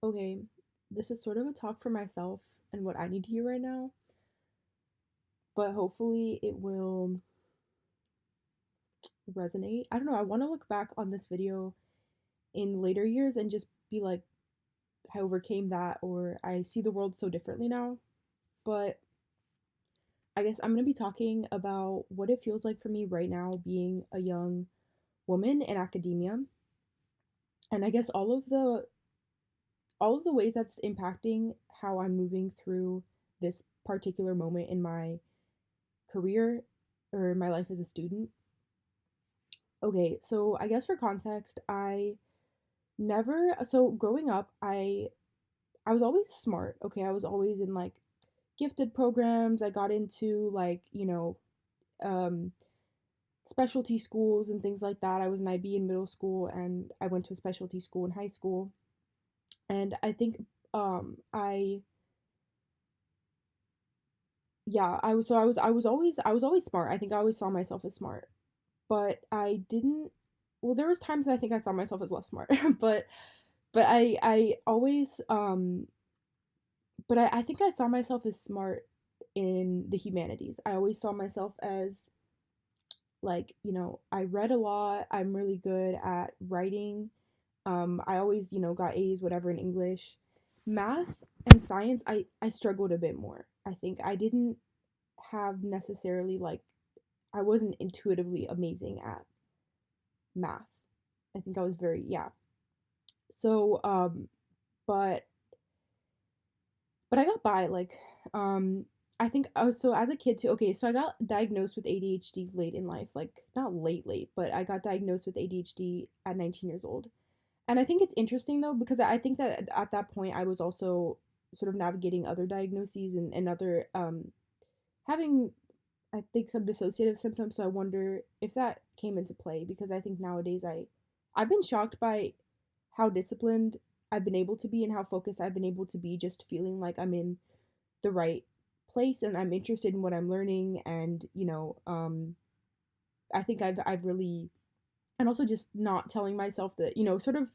Okay, this is sort of a talk for myself and what I need to hear right now, but hopefully it will resonate. I don't know, I want to look back on this video in later years and just be like, I overcame that, or I see the world so differently now. But I guess I'm going to be talking about what it feels like for me right now being a young woman in academia. And I guess all of the ways that's impacting how I'm moving through this particular moment in my career or my life as a student. Okay, so I guess for context, I never so growing up, I was always smart. Okay, I was always in like gifted programs. I got into like, um specialty schools and things like that. I was an IB in middle school and I went to a specialty school in high school. And I think I yeah, I was always smart. I think I always saw myself as smart. But I didn't well, there was times I think I saw myself as less smart. But I always I think I saw myself as smart in the humanities. I always saw myself as like, I read a lot. I'm really good at writing. I always, got A's whatever in English. Math and science I struggled a bit more. I think I didn't have necessarily like I wasn't intuitively amazing at math. I think I was very yeah. So but I got by like I think so as a kid too. Okay, so I got diagnosed with ADHD late in life, like not late, but I got diagnosed with ADHD at 19 years old. And I think it's interesting though because I think that at that point I was also sort of navigating other diagnoses and other having I think some dissociative symptoms, so I wonder if that came into play because I think nowadays I've been shocked by how disciplined I've been able to be and how focused I've been able to be just feeling like I'm in the right place and I'm interested in what I'm learning and I think I've really and also just not telling myself that sort of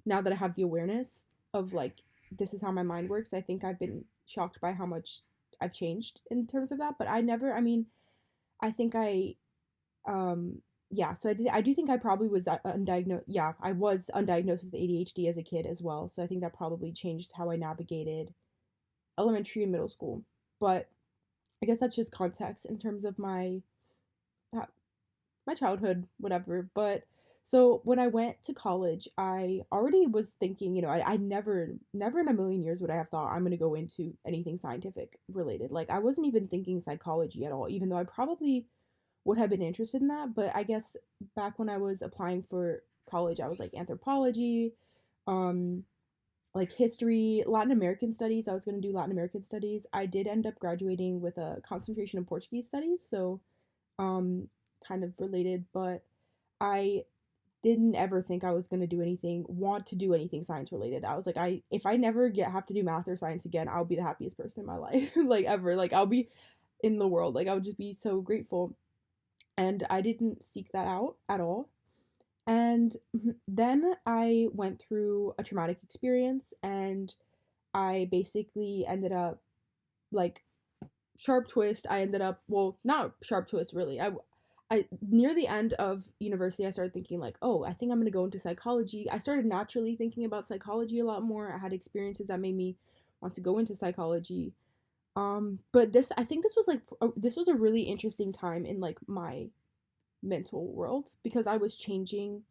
now that I have the awareness of like this is how my mind works. I think I've been shocked by how much I've changed in terms of that, but I mean I think yeah, so I do think I probably was undiagnosed. Yeah, I was undiagnosed with ADHD as a kid as well. So I think that probably changed how I navigated elementary and middle school. But I guess that's just context in terms of uh, my childhood, whatever. But so when I went to college, I already was thinking, I never in a million years would I have thought I'm gonna go into anything scientific related. Like I wasn't even thinking psychology at all, even though I probably would have been interested in that. But I guess back when I was applying for college, I was like anthropology, um, like history, Latin American studies. I was going to do Latin American studies. I did end up graduating with a concentration in Portuguese studies, so um, kind of related, but I didn't ever think I was going to want to do anything science related. I was like, if I never have to do math or science again, I'll be the happiest person in my life, like ever. Like I'll be in the world. Like I would just be so grateful and I didn't seek that out at all. And then I went through a traumatic experience and I basically ended up like sharp twist. I ended up, well, not sharp twist really. I near the end of university I started thinking like, "Oh, I think I'm going to go into psychology." I started naturally thinking about psychology a lot more. I had experiences that made me want to go into psychology. But I think this was a really interesting time in like my mental world because I was changing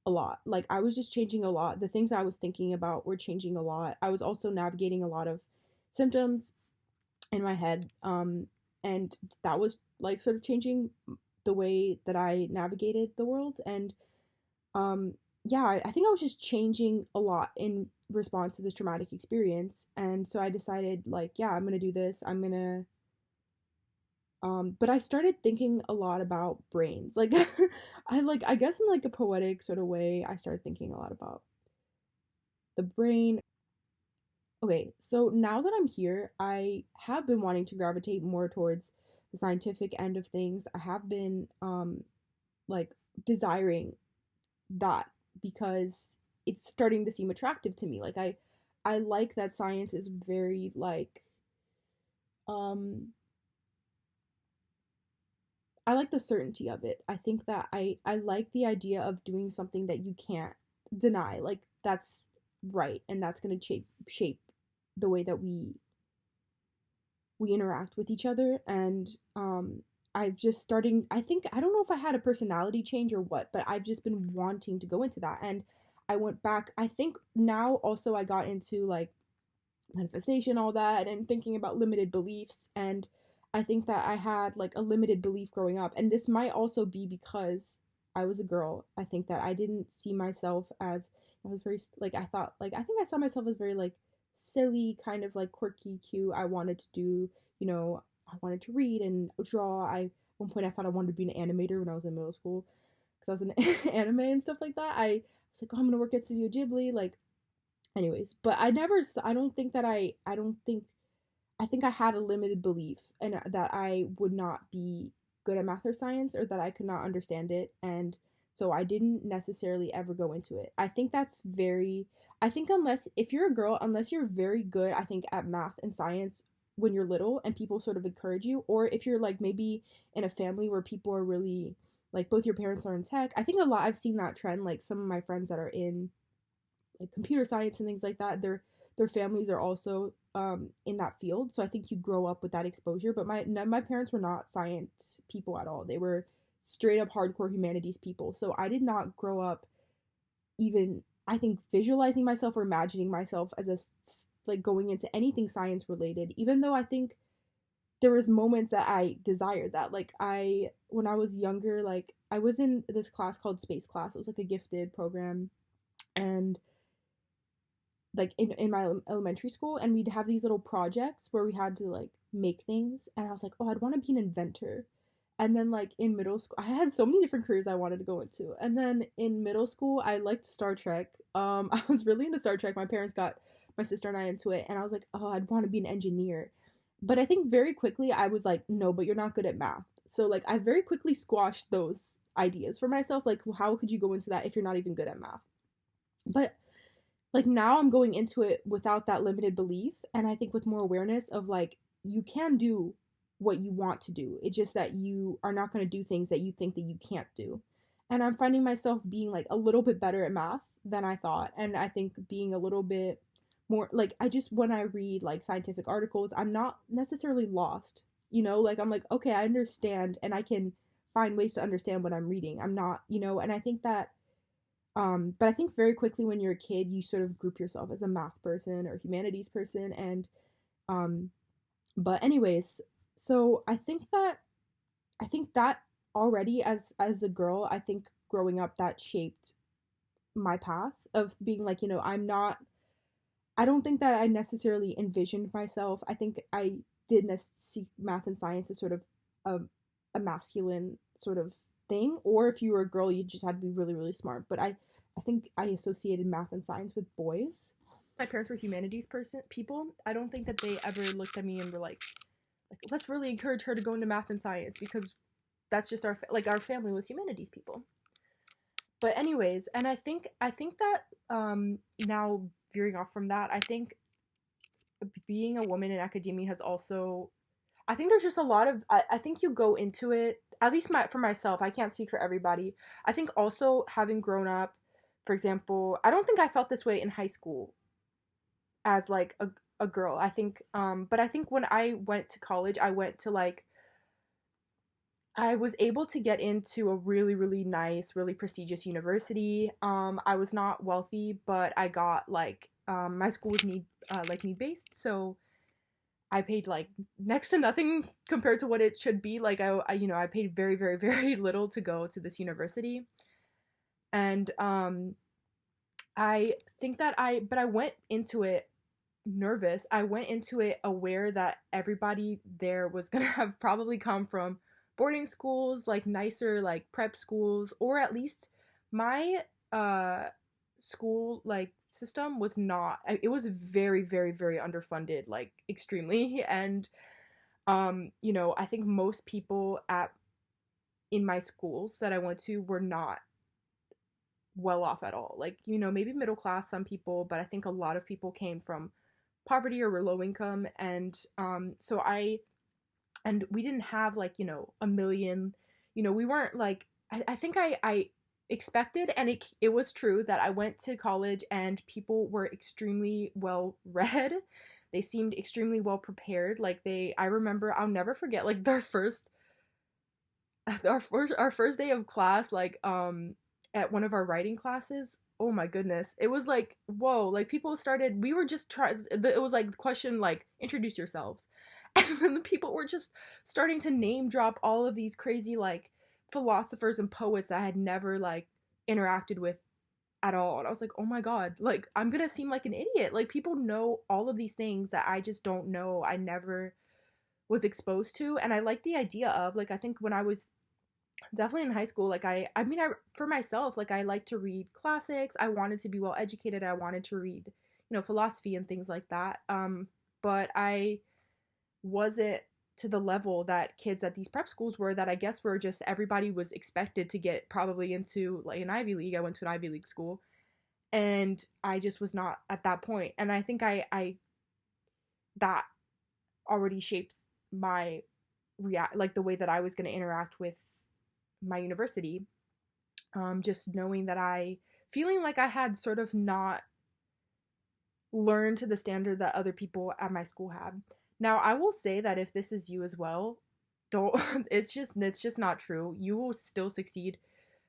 a lot. Like I was just changing a lot. The things I was thinking about were changing a lot. I was also navigating a lot of symptoms in my head. And that was like sort of changing the way that I navigated the world. And yeah, I think I was just changing a lot in response to this traumatic experience. And so I decided like, yeah, I'm gonna do this. But I started thinking a lot about brains. Like I guess in like a poetic sort of way, I started thinking a lot about the brain. Okay, so now that I'm here, I have been wanting to gravitate more towards the scientific end of things. I have been like desiring that because it's starting to seem attractive to me. Like I like that science is very like um I like the certainty of it. I think that I like the idea of doing something that you can't deny. Like that's right and that's going to shape the way that we interact with each other. And I've just starting, I think, I don't know if I had a personality change or what, but I've just been wanting to go into that. And I went back, I think now also I got into like manifestation, all that, and thinking about limited beliefs. And I think that I had like a limited belief growing up. And this might also be because I was a girl. I think that I didn't see myself as, I was very, like, I thought, like, I think I saw myself as very, like, silly, kind of like quirky, cute. I wanted to do, you know, I wanted to read and draw. One point, I thought I wanted to be an animator when I was in middle school because I was in anime and stuff like that. I was like, oh, I'm gonna work at Studio Ghibli. Like, anyways, but I don't think that I don't think I think I had a limited belief and that I would not be good at math or science or that I could not understand it, and so I didn't necessarily ever go into it. I think that's very, I think unless if you're a girl, unless you're very good, I think at math and science when you're little and people sort of encourage you, or if you're like maybe in a family where people are really like both your parents are in tech. I think a lot I've seen that trend, like some of my friends that are in like computer science and things like that, their families are also in that field. So I think you grow up with that exposure. But my parents were not science people at all. They were straight up hardcore humanities people. So I did not grow up even, I think, visualizing myself or imagining myself as a like going into anything science related. Even though I think there was moments that I desired that. Like I when I was younger, like I was in this class called space class. It was like a gifted program, and like in my elementary school, and we'd have these little projects where we had to like make things, and I was like, oh, I'd want to be an inventor. And then like in middle school, I had so many different careers I wanted to go into. And then in middle school I liked Star Trek. I was really into Star Trek. My parents got my sister and I into it, and I was like, oh, I'd want to be an engineer. But I think very quickly I was like, no, but you're not good at math. So like I very quickly squashed those ideas for myself. Like, how could you go into that if you're not even good at math? But like now I'm going into it without that limited belief, and I think with more awareness of like you can do what you want to do. It's just that you are not going to do things that you think that you can't do. And I'm finding myself being like a little bit better at math than I thought, and I think being a little bit more like I just when I read like scientific articles, I'm not necessarily lost. You know, like I'm like, okay, I understand and I can find ways to understand what I'm reading. I'm not, and I think that but I think very quickly when you're a kid, you sort of group yourself as a math person or humanities person, and um, but anyways, so I think that already as a girl, I think growing up that shaped my path of being like, I don't think that I necessarily envisioned myself. I think I did see math and science as sort of a, a masculine sort of thing, or if you were a girl, you just had to be really, really smart. But I think I associated math and science with boys. My parents were humanities people. I don't think that they ever looked at me and were like let's really encourage her to go into math and science because that's just our family was humanities people. But anyways, and I think that now veering off from that, I think being a woman in academia has also, I think there's just a lot of I think you go into it, at least for myself, I can't speak for everybody. I think also having grown up, for example, I don't think I felt this way in high school as like a girl. I think but I think when I went to college, I was able to get into a really, really nice, really prestigious university. I was not wealthy, but I got my school was need based, so I paid like next to nothing compared to what it should be. Like I paid very, very, very little to go to this university, and I think that but I went into it nervous. I went into it aware that everybody there was gonna have probably come from boarding schools, like nicer like prep schools, or at least my school like system was not. It was very, very, very underfunded, like extremely, and I think most people at in my schools that I went to well off at all. Like, maybe middle class, some people, but I think a lot of people came from poverty or were low income. And and we didn't have like, a million, we weren't like, I think I expected, and it was true, that I went to college and people were extremely well read. They seemed extremely well prepared. Like I remember, I'll never forget, like our first day of class, like at one of our writing classes. Oh my goodness, it was like, whoa, like people started, we were just trying, it was like the question, like, introduce yourselves. And then the people were just starting to name drop all of these crazy, like, philosophers and poets that I had never, like, interacted with at all. And I was like, oh my god, like, I'm gonna seem like an idiot. Like, people know all of these things that I just don't know, I never was exposed to. And I like the idea of, like, I think when I was definitely in high school, like, I mean, for myself, like, I like to read classics. I wanted to be well educated. I wanted to read, philosophy and things like that. But I wasn't to the level that kids at these prep schools were, that I guess were just, everybody was expected to get probably into like an Ivy League. I went to an Ivy League school, and I just was not at that point. And I think I that already shapes my like the way that I was going to interact with my university. Just knowing that feeling like I had sort of not learned to the standard that other people at my school had. Now, I will say that if this is you as well, don't it's just not true. You will still succeed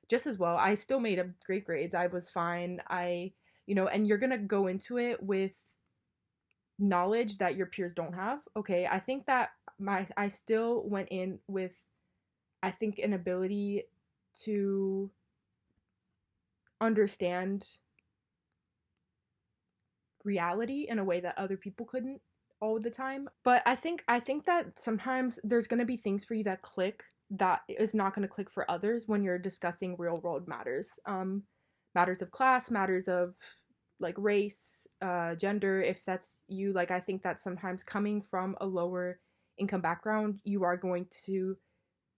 just as well. I still made up great grades. I was fine. And you're going to go into it with knowledge that your peers don't have. Okay? I think that I still went in with, I think, an ability to understand reality in a way that other people couldn't all the time. But I think that sometimes there's going to be things for you that click that is not going to click for others when you're discussing real world matters. Matters of class, matters of like race, gender, if that's you. Like, I think that sometimes coming from a lower income background, you are going to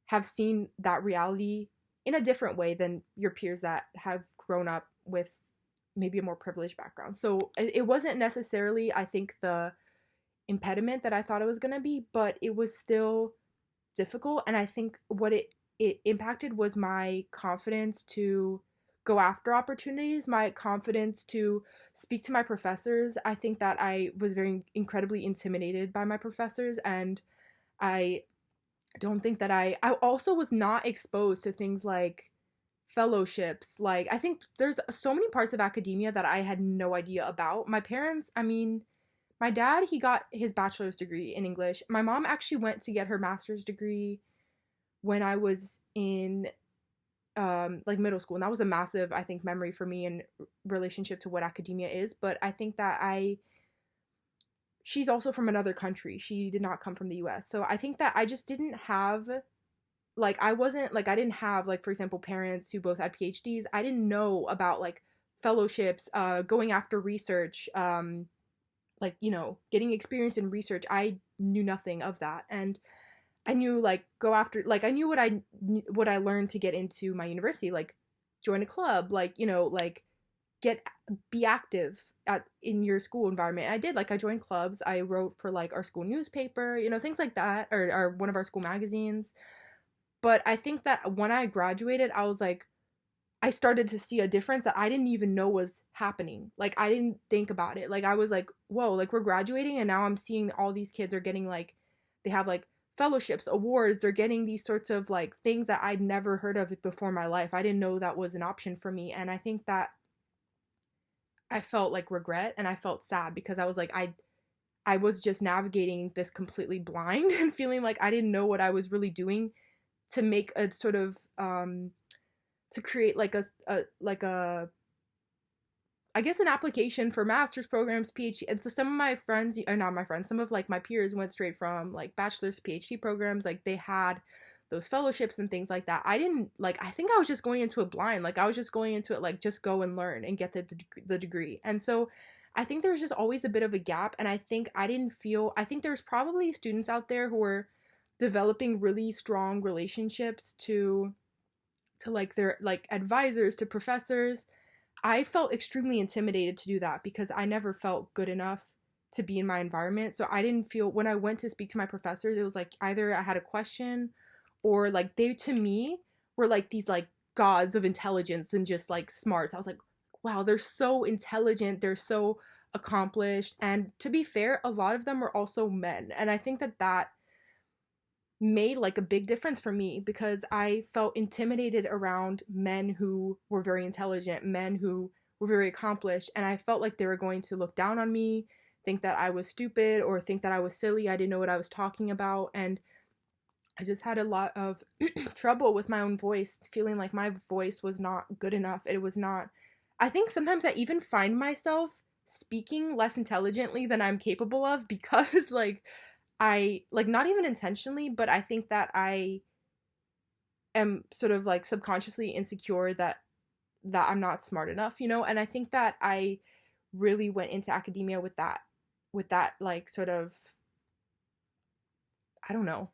have seen that reality in a different way than your peers that have grown up with maybe a more privileged background. So it wasn't necessarily, I think, the impediment that I thought it was going to be, but it was still difficult. And I think what it impacted was my confidence to go after opportunities, my confidence to speak to my professors. I think that I was very incredibly intimidated by my professors, and I don't think that I also was not exposed to things like fellowships. Like, I think there's so many parts of academia that I had no idea about. My parents, I mean, my dad, he got his bachelor's degree in English. My mom actually went to get her master's degree when I was in like middle school, and that was a massive, I think, memory for me in relationship to what academia is. But I think that she's also from another country. She did not come from the US. So I think that I just didn't have, like, I didn't have, like, for example, parents who both had PhDs. I didn't know about, like, fellowships, going after research, like, getting experience in research. I knew nothing of that. And I knew, like, go after, like, I knew what I learned to get into my university, like, join a club, like, like, be active in your school environment. And I did, like, I joined clubs. I wrote for, like, our school newspaper, things like that, or one of our school magazines. But I think that when I graduated, I was like, I started to see a difference that I didn't even know was happening. Like, I didn't think about it. Like, I was like, whoa, like, we're graduating, and now I'm seeing all these kids are getting, like, they have, like, fellowships, awards, they're getting these sorts of, like, things that I'd never heard of before in my life. I didn't know that was an option for me. And I think that I felt like regret, and I felt sad, because I was like, I was just navigating this completely blind and feeling like I didn't know what I was really doing to make a sort of to create like a I guess an application for master's programs, PhD. And so some of my friends, or not my friends, some of, like, my peers went straight from, like, bachelor's to PhD programs. Like, they had those fellowships and things like that. I didn't, like, I think I was just going into it blind. Like, I was just going into it like, just go and learn and get the degree. And so I think there's just always a bit of a gap. And I think I think there's probably students out there who are developing really strong relationships to like their, like, advisors, to professors. I felt extremely intimidated to do that because I never felt good enough to be in my environment. So I didn't feel, when I went to speak to my professors, it was like either I had a question or like they to me were like these like gods of intelligence and just like smarts. I was like, wow, they're so intelligent, they're so accomplished. And to be fair, a lot of them were also men. And I think that that made like a big difference for me because I felt intimidated around men who were very intelligent, men who were very accomplished, and I felt like they were going to look down on me, think that I was stupid or think that I was silly, I didn't know what I was talking about, and I just had a lot of trouble with my own voice, feeling like my voice was not good enough. It was not, I think sometimes I even find myself speaking less intelligently than I'm capable of because like I like not even intentionally, but I think that I am sort of like subconsciously insecure that I'm not smart enough, you know? And I think that I really went into academia with that like sort of I don't know,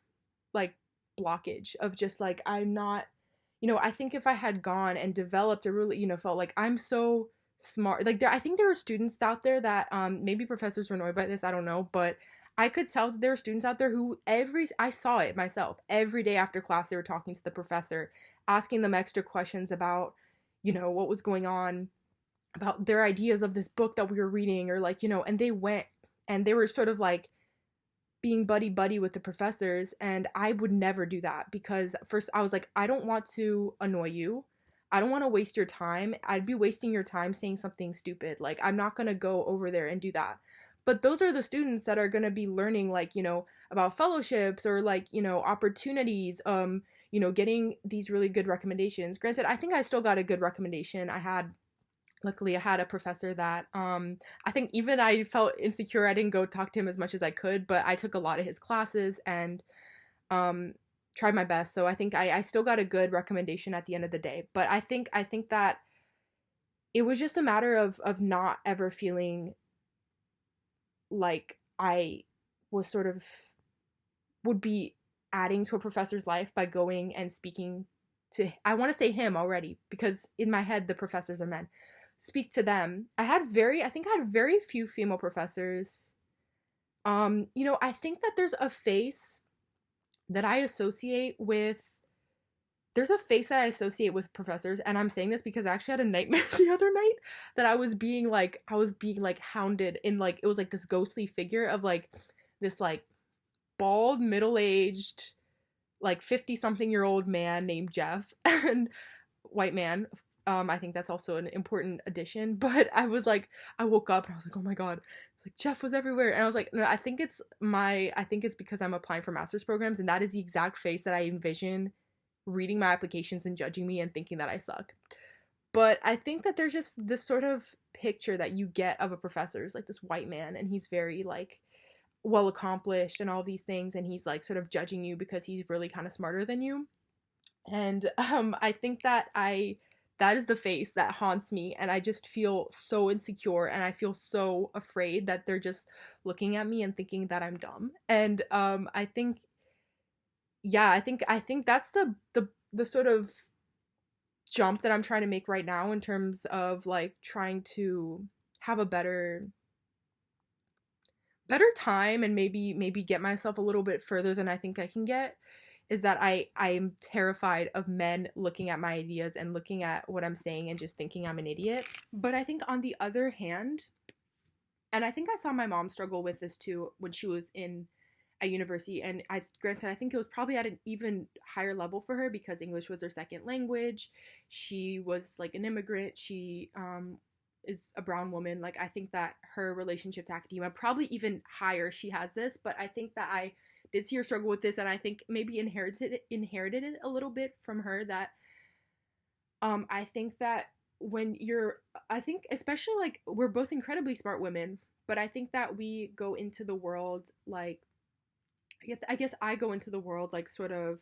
like blockage of just like I'm not, you know, I think if I had gone and developed a really, you know, felt like I'm so smart, like there, I think there were students out there that maybe professors were annoyed by this, I don't know, but I could tell that there were students out there who I saw it myself every day after class they were talking to the professor, asking them extra questions about, you know, what was going on, about their ideas of this book that we were reading, or like, you know, and they went and they were sort of like being buddy buddy with the professors, and I would never do that because first I was like, I don't want to annoy you, I don't want to waste your time, I'd be wasting your time saying something stupid, like I'm not going to go over there and do that. But those are the students that are going to be learning, like, you know, about fellowships or like, you know, opportunities, you know, getting these really good recommendations. Granted, I think I still got a good recommendation. Luckily I had a professor that I think even I felt insecure, I didn't go talk to him as much as I could, but I took a lot of his classes and um tried my best. So I think I still got a good recommendation at the end of the day. But I think that it was just a matter of not ever feeling like I was sort of would be adding to a professor's life by going and speaking to, I want to say him already because in my head the professors are men, speak to them. I think I had very few female professors. You know, I think that there's a face that I associate with professors, and I'm saying this because I actually had a nightmare the other night that I was being like hounded in, like it was like this ghostly figure of like this like bald middle-aged like 50 something year old man named Jeff and white man. I think that's also an important addition. But I was like, I woke up and I was like, oh my god, it's like Jeff was everywhere, and I was like, no, I think it's because I'm applying for master's programs, and that is the exact face that I envision reading my applications and judging me and thinking that I suck. But I think that there's just this sort of picture that you get of a professor is like this white man, and he's very like well accomplished and all these things, and he's like sort of judging you because he's really kind of smarter than you. And I think that I that is the face that haunts me, and I just feel so insecure and I feel so afraid that they're just looking at me and thinking that I'm dumb. And I think yeah, I think that's the sort of jump that I'm trying to make right now in terms of like trying to have a better time and maybe get myself a little bit further than I think I can get, is that I'm terrified of men looking at my ideas and looking at what I'm saying and just thinking I'm an idiot. But I think on the other hand, and I think I saw my mom struggle with this too when she was in at university, and I granted I think it was probably at an even higher level for her because English was her second language. She was like an immigrant. She is a brown woman. Like I think that her relationship to academia probably even higher. She has this, but I think that I did see her struggle with this, and I think maybe inherited it a little bit from her. That I think that when you're, I think especially like we're both incredibly smart women, but I think that we go into the world like I guess I go into the world like sort of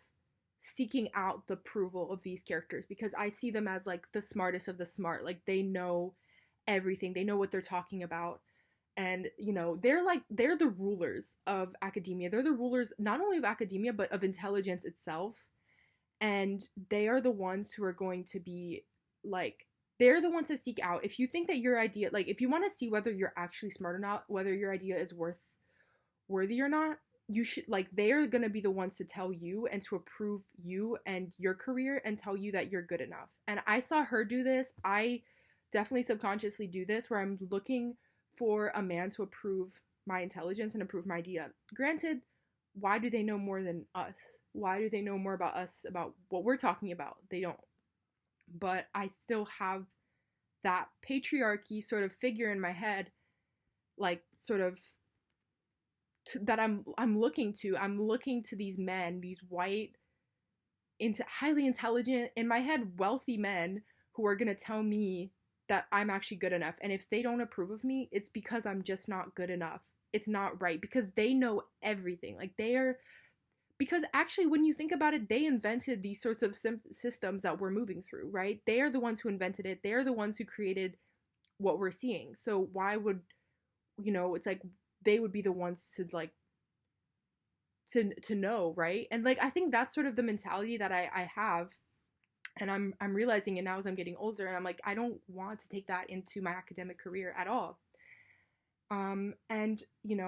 seeking out the approval of these characters because I see them as like the smartest of the smart. Like they know everything. They know what they're talking about. And you know, they're the rulers of academia. They're the rulers not only of academia but of intelligence itself. And they are the ones who are going to be like they're the ones to seek out. If you think that your idea, like if you want to see whether you're actually smart or not, whether your idea is worthy or not, you should, like, they're going to be the ones to tell you and to approve you and your career and tell you that you're good enough. And I saw her do this. I definitely subconsciously do this where I'm looking for a man to approve my intelligence and approve my idea. Granted, why do they know more than us? Why do they know more about us, about what we're talking about? They don't. But I still have that patriarchy sort of figure in my head, like sort of that I'm looking to. I'm looking to these men, these white, into highly intelligent, in my head, wealthy men who are gonna tell me that I'm actually good enough. And if they don't approve of me, it's because I'm just not good enough. It's not right because they know everything. Like they are, because actually when you think about it, they invented these sorts of systems that we're moving through, right? They are the ones who invented it. They're the ones who created what we're seeing. So why would, it's like they would be the ones to like to know, right? And like I think that's sort of the mentality that I have, and I'm realizing it now as I'm getting older, and I'm like, I don't want to take that into my academic career at all. And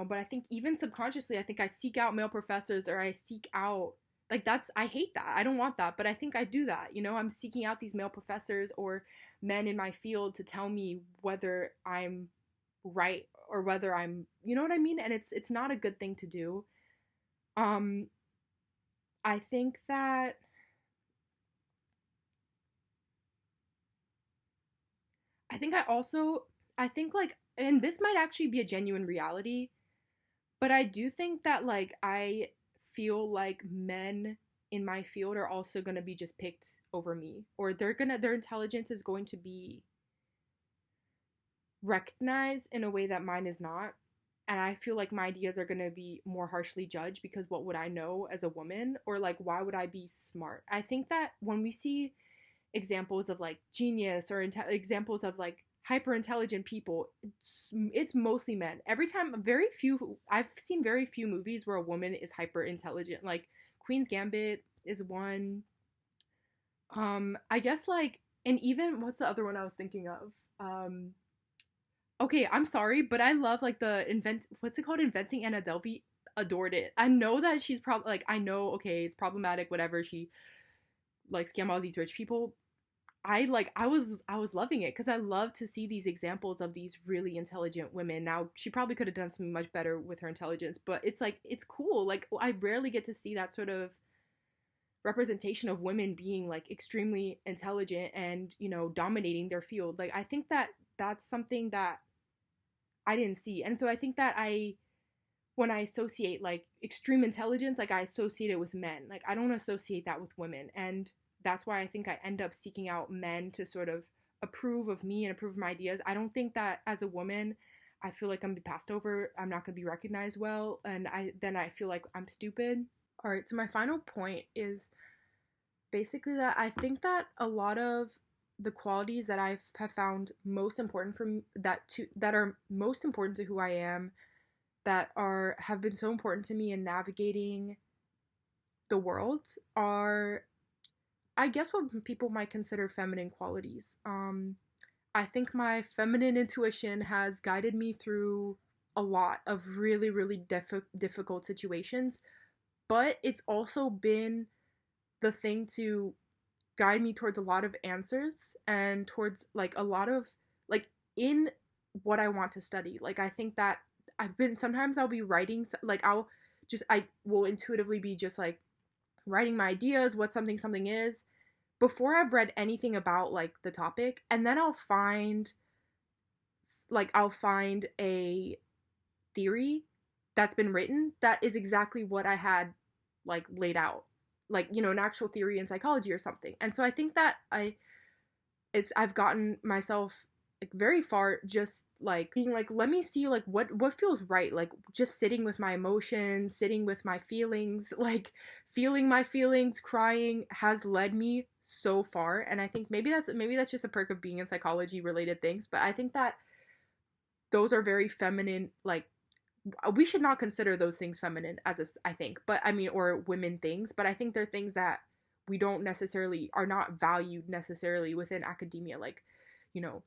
but I think even subconsciously, I think I seek out male professors, or I seek out, like, that's, I hate that. I don't want that, but I think I do that. I'm seeking out these male professors or men in my field to tell me whether I'm right or whether I'm, you know what I mean? And it's not a good thing to do. Um I think that I think I also I think like, and this might actually be a genuine reality, but I do think that like I feel like men in my field are also going to be just picked over me, or their intelligence is going to be recognized in a way that mine is not. And I feel like my ideas are going to be more harshly judged because what would I know as a woman, or like why would I be smart? I think that when we see examples of like genius or examples of like hyper intelligent people, it's mostly men. Every time, I've seen very few movies where a woman is hyper intelligent. Like Queen's Gambit is one. I guess like, and even what's the other one I was thinking of? Okay, I'm sorry, but I love like what's it called? Inventing Anna Delvey. Adored it. I know that she's probably like, I know, okay, it's problematic, whatever. She like scam all these rich people. I was loving it because I love to see these examples of these really intelligent women. Now she probably could have done something much better with her intelligence, but it's like, it's cool. Like I rarely get to see that sort of representation of women being like extremely intelligent and dominating their field. Like I think that that's something that I didn't see. And so I think that when I associate like extreme intelligence, like I associate it with men. Like I don't associate that with women. And that's why I think I end up seeking out men to sort of approve of me and approve of my ideas. I don't think that as a woman, I feel like I'm gonna be passed over. I'm not gonna be recognized well, and I feel like I'm stupid. All right, so my final point is basically that I think that a lot of the qualities that I have found most important that are most important to who I am, that have been so important to me in navigating the world, are, I guess, what people might consider feminine qualities. I think my feminine intuition has guided me through a lot of really, really difficult situations, but it's also been the thing to guide me towards a lot of answers and towards like a lot of like in what I want to study. Like I think that sometimes I'll be writing, like I will intuitively be just like writing my ideas, what something is, before I've read anything about like the topic, and then I'll find a theory that's been written that is exactly what I had like laid out, like an actual theory in psychology or something. And so I think that I've gotten myself like very far just like being like, let me see like what feels right, like just sitting with my emotions, sitting with my feelings, like feeling my feelings, crying has led me so far. And I think maybe that's just a perk of being in psychology related things, but I think that those are very feminine. Like we should not consider those things feminine I think, but I mean, or women things, but I think they're things that we don't necessarily, are not valued necessarily within academia. Like you know,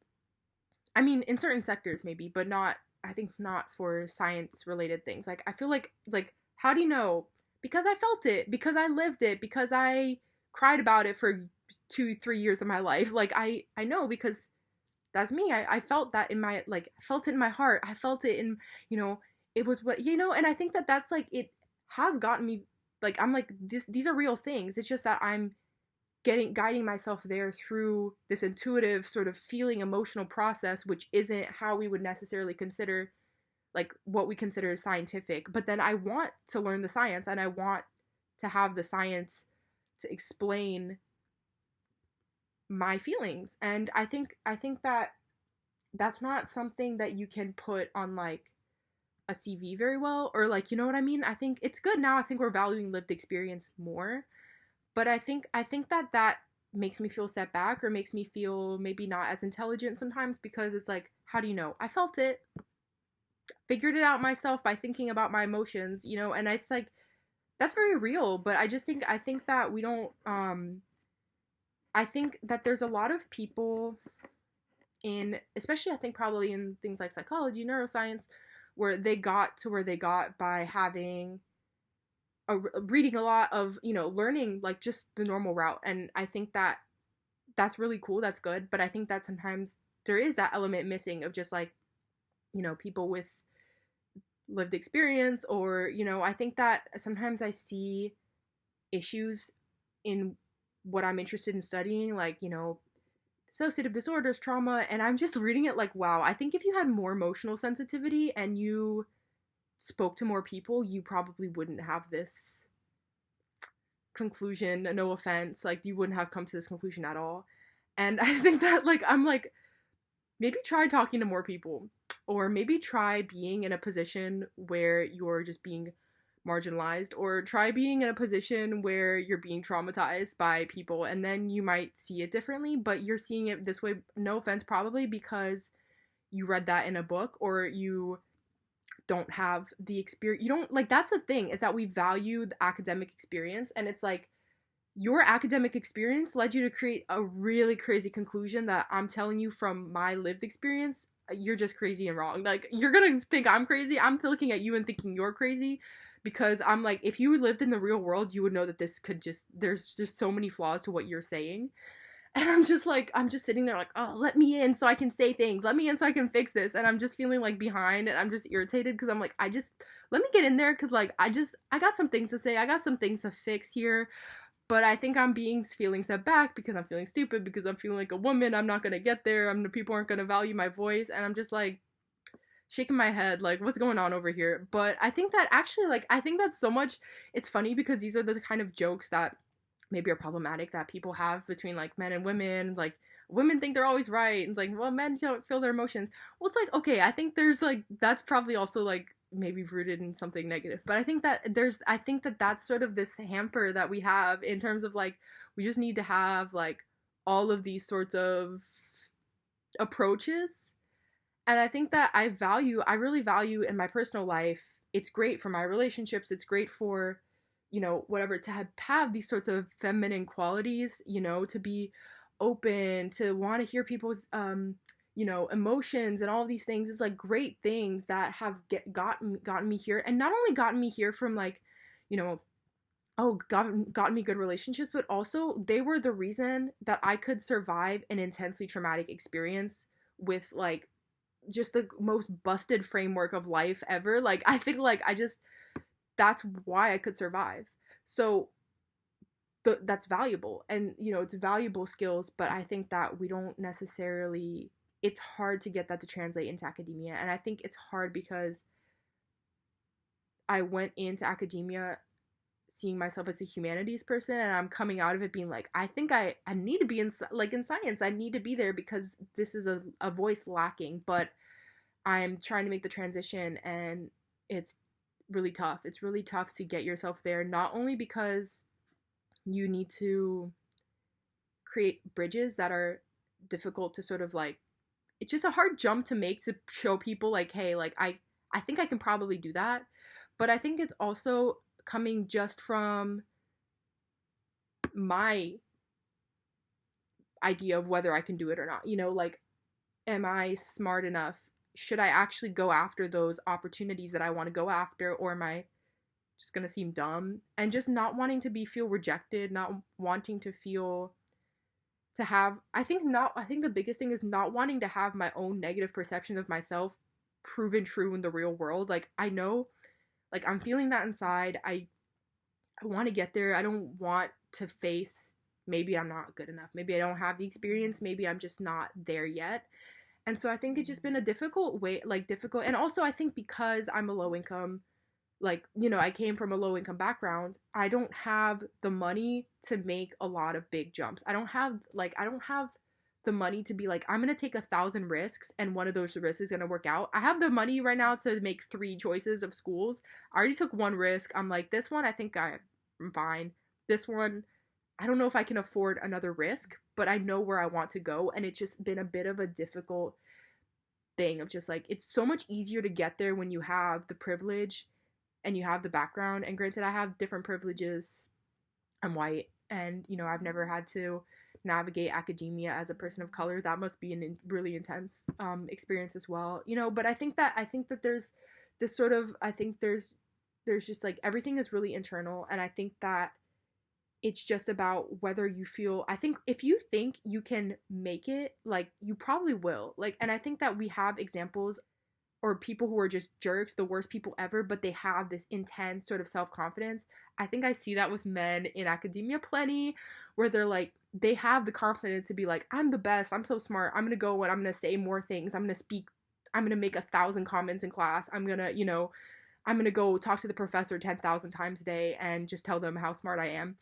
I mean, in certain sectors maybe, but not, I think not for science related things. Like, I feel like, how do you know? Because I felt it, because I lived it, because I cried about it for 2, 3 years of my life. Like, I know because that's me. I felt that in my, like, I felt it in my heart. I felt it in, you know, it was what, and I think that that's like, it has gotten me, like, I'm like, these are real things. It's just that I'm guiding myself there through this intuitive sort of feeling emotional process, which isn't how we would necessarily consider, like, what we consider scientific. But then I want to learn the science, and I want to have the science to explain my feelings. And I think that that's not something that you can put on, like, a CV very well, or, like, you know what I mean? I think it's good now. I think we're valuing lived experience more, but I think that that makes me feel set back, or makes me feel maybe not as intelligent sometimes, because it's like, how do you know? I felt it, figured it out myself by thinking about my emotions, and it's like, that's very real. But I think that we don't, I think that there's a lot of people in, especially, I think probably in things like psychology, neuroscience, where they got to where they got by having reading a lot of, learning, like, just the normal route. And I think that that's really cool. That's good. But I think that sometimes there is that element missing of just, like, people with lived experience, or, I think that sometimes I see issues in what I'm interested in studying, like, dissociative disorders, trauma, and I'm just reading it like, wow, I think if you had more emotional sensitivity and you spoke to more people, you probably wouldn't have this conclusion. No offense, like, you wouldn't have come to this conclusion at all. And I think that, like, I'm like, maybe try talking to more people, or maybe try being in a position where you're just being marginalized, or try being in a position where you're being traumatized by people, and then you might see it differently. But you're seeing it this way, no offense, probably because you read that in a book, or you don't have the experience. You don't, like, that's the thing, is that we value the academic experience, and it's like, your academic experience led you to create a really crazy conclusion that I'm telling you from my lived experience, you're just crazy and wrong. Like, you're gonna think I'm crazy. I'm looking at you and thinking you're crazy, because I'm like, if you lived in the real world, you would know that this could just, there's just so many flaws to what you're saying. And I'm just like, I'm just sitting there like, oh, let me in so I can say things. Let me in so I can fix this. And I'm just feeling like behind, and I'm just irritated, because I'm like, let me get in there, because, like, I got some things to say. I got some things to fix here. But I think I'm feeling set back, because I'm feeling stupid, because I'm feeling like a woman. I'm not gonna get there. People aren't gonna value my voice, and I'm just like shaking my head, like, what's going on over here? But I think that actually, like, I think that's so much. It's funny, because these are the kind of jokes that maybe are problematic that people have between, like, men and women. Like, women think they're always right, and it's like, well, men don't feel their emotions. Well, it's like, okay, I think there's, like, that's probably also, like, maybe rooted in something negative. But I think that that's sort of this hamper that we have, in terms of, like, we just need to have, like, all of these sorts of approaches. And I think that I really value in my personal life. It's great for my relationships. It's great for, whatever, to have these sorts of feminine qualities, to be open, to want to hear people's, emotions, and all of these things. It's like great things that have gotten me here, and not only gotten me here from, like, you know, oh, gotten me good relationships, but also they were the reason that I could survive an intensely traumatic experience with, like, just the most busted framework of life ever. Like, I think, like, that's why I could survive. So that's valuable, and, it's valuable skills. But I think that we don't necessarily, it's hard to get that to translate into academia. And I think it's hard because I went into academia seeing myself as a humanities person, and I'm coming out of it being like, I think I need to be in, like, in science. I need to be there, because this is a voice lacking. But I'm trying to make the transition, and it's really tough. It's really tough to get yourself there, not only because you need to create bridges that are difficult to sort of, like, it's just a hard jump to make, to show people, like, hey, like, I think I can probably do that. But I think it's also coming just from my idea of whether I can do it or not. Like, am I smart enough? Should I actually go after those opportunities that I want to go after, or am I just gonna seem dumb? And just not wanting to be feel rejected, not wanting to feel to have I think the biggest thing is not wanting to have my own negative perception of myself proven true in the real world. Like I know like I'm feeling that inside. I want to get there. I don't want to face maybe I'm not good enough. Maybe I don't have the experience. Maybe I'm just not there yet. And so I think it's just been a difficult way, like difficult. And also I think because I'm a low income, like, you know, I came from a low income background, I don't have the money to make a lot of big jumps. I don't have the money to be like, I'm gonna take 1,000 risks and one of those risks is gonna work out. I have the money right now to make 3 choices of schools. I already took one risk. I'm like, this one I think I'm fine. This one, I don't know if I can afford another risk, but I know where I want to go. And it's just been a bit of a difficult thing of just like, it's so much easier to get there when you have the privilege and you have the background. And granted, I have different privileges. I'm white, and you know, I've never had to navigate academia as a person of color. That must be really intense experience as well. You know, but I think that there's this sort of I think there's just like everything is really internal, and I think that it's just about whether you feel I think if you think you can make it, like you probably will. Like, and I think that we have examples or people who are just jerks, the worst people ever, but they have this intense sort of self confidence. I think I see that with men in academia plenty, where they're like, they have the confidence to be like, I'm the best, I'm so smart, I'm gonna go and I'm gonna say more things, I'm gonna speak, I'm gonna make 1,000 comments in class, I'm gonna, you know, I'm gonna go talk to the professor 10,000 times a day and just tell them how smart I am.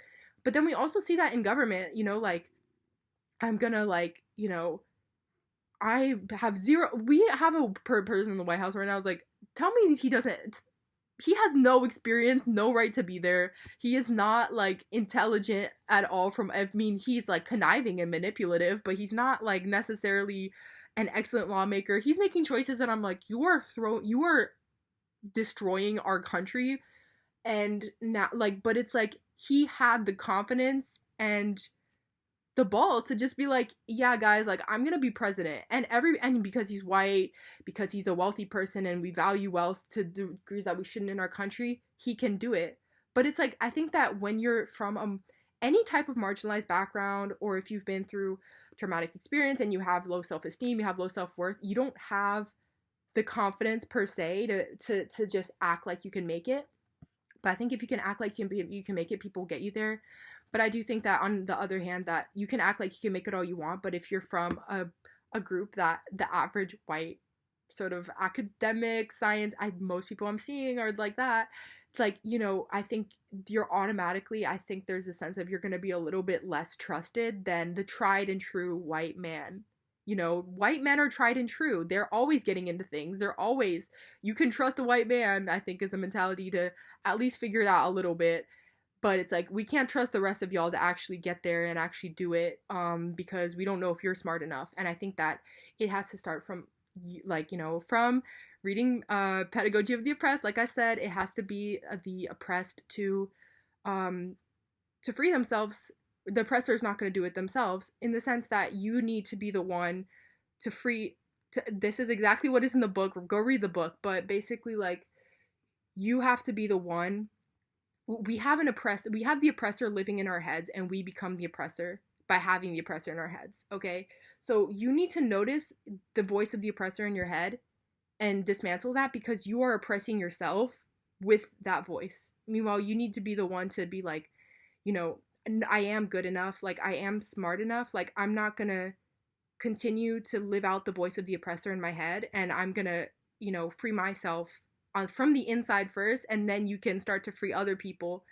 But then we also see that in government, you know, like, I'm gonna, like, you know, I have zero. We have a person in the White House right now. Is like, tell me he doesn't. He has no experience, no right to be there. He is not like intelligent at all. I mean, he's like conniving and manipulative, but he's not like necessarily an excellent lawmaker. He's making choices that I'm like, you are destroying our country, and now like, but it's like he had the confidence and the balls to just be like, yeah, guys, like I'm gonna be president, and because he's white, because he's a wealthy person, and we value wealth to degrees that we shouldn't in our country, he can do it. But it's like I think that when you're from any type of marginalized background, or if you've been through traumatic experience and you have low self esteem, you have low self worth, you don't have the confidence per se to just act like you can make it. But I think if you can act like you can make it, people get you there. But I do think that on the other hand, that you can act like you can make it all you want. But if you're from a group that the average white sort of academic science, most people I'm seeing are like that. It's like, you know, I think I think there's a sense of you're going to be a little bit less trusted than the tried and true white man. You know, white men are tried and true. They're always getting into things. You can trust a white man, I think, is the mentality to at least figure it out a little bit. But it's like, we can't trust the rest of y'all to actually get there and actually do it, because we don't know if you're smart enough. And I think that it has to start from, like, you know, from reading Pedagogy of the Oppressed. Like I said, it has to be the oppressed um, to free themselves. The oppressor is not going to do it themselves, in the sense that you need to be the one to free. This is exactly what is in the book. Go read the book. But basically, like, you have to be the one. We have the oppressor living in our heads, and we become the oppressor by having the oppressor in our heads. Okay, so you need to notice the voice of the oppressor in your head and dismantle that, because you are oppressing yourself with that voice. Meanwhile, you need to be the one to be like, you know, I am good enough, like I am smart enough, like I'm not gonna continue to live out the voice of the oppressor in my head, and I'm gonna, you know, free myself from the inside first, and then you can start to free other people.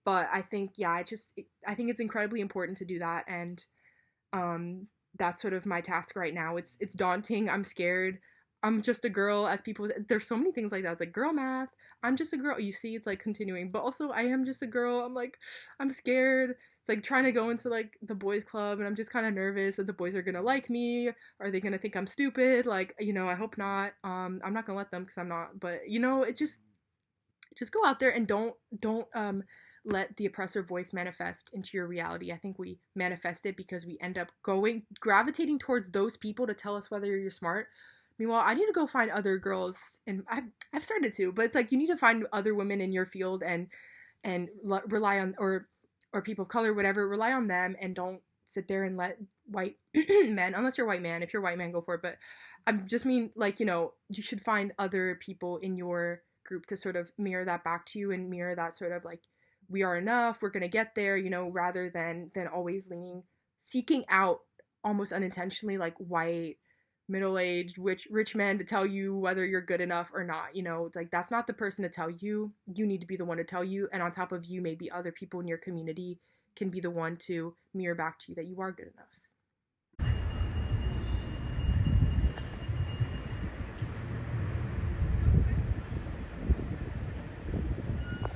But I think, yeah, I think it's incredibly important to do that, and that's sort of my task right now. It's daunting. I'm scared. I'm just a girl, as people, there's so many things like that. It's like girl math. I'm just a girl. You see, it's like continuing, but also I am just a girl. I'm like, I'm scared. It's like trying to go into like the boys club, and I'm just kind of nervous that the boys are gonna like me. Are they gonna think I'm stupid? Like, you know, I hope not. I'm not gonna let them, because I'm not. But you know, it just go out there and don't let the oppressor voice manifest into your reality. I think we manifest it because we end up gravitating towards those people to tell us whether you're smart. Meanwhile, I need to go find other girls, and I've started to, but it's like you need to find other women in your field and rely on, or people of color, whatever, rely on them, and don't sit there and let white men, unless you're a white man. If you're a white man, go for it. But I just mean, like, you should find other people in your group to sort of mirror that back to you, and mirror that sort of like, we are enough, we're gonna get there, rather than always seeking out, almost unintentionally, like white middle-aged rich men to tell you whether you're good enough or not. It's like, that's not the person to tell you. You need to be the one to tell you, and on top of you, maybe other people in your community can be the one to mirror back to you that you are good enough.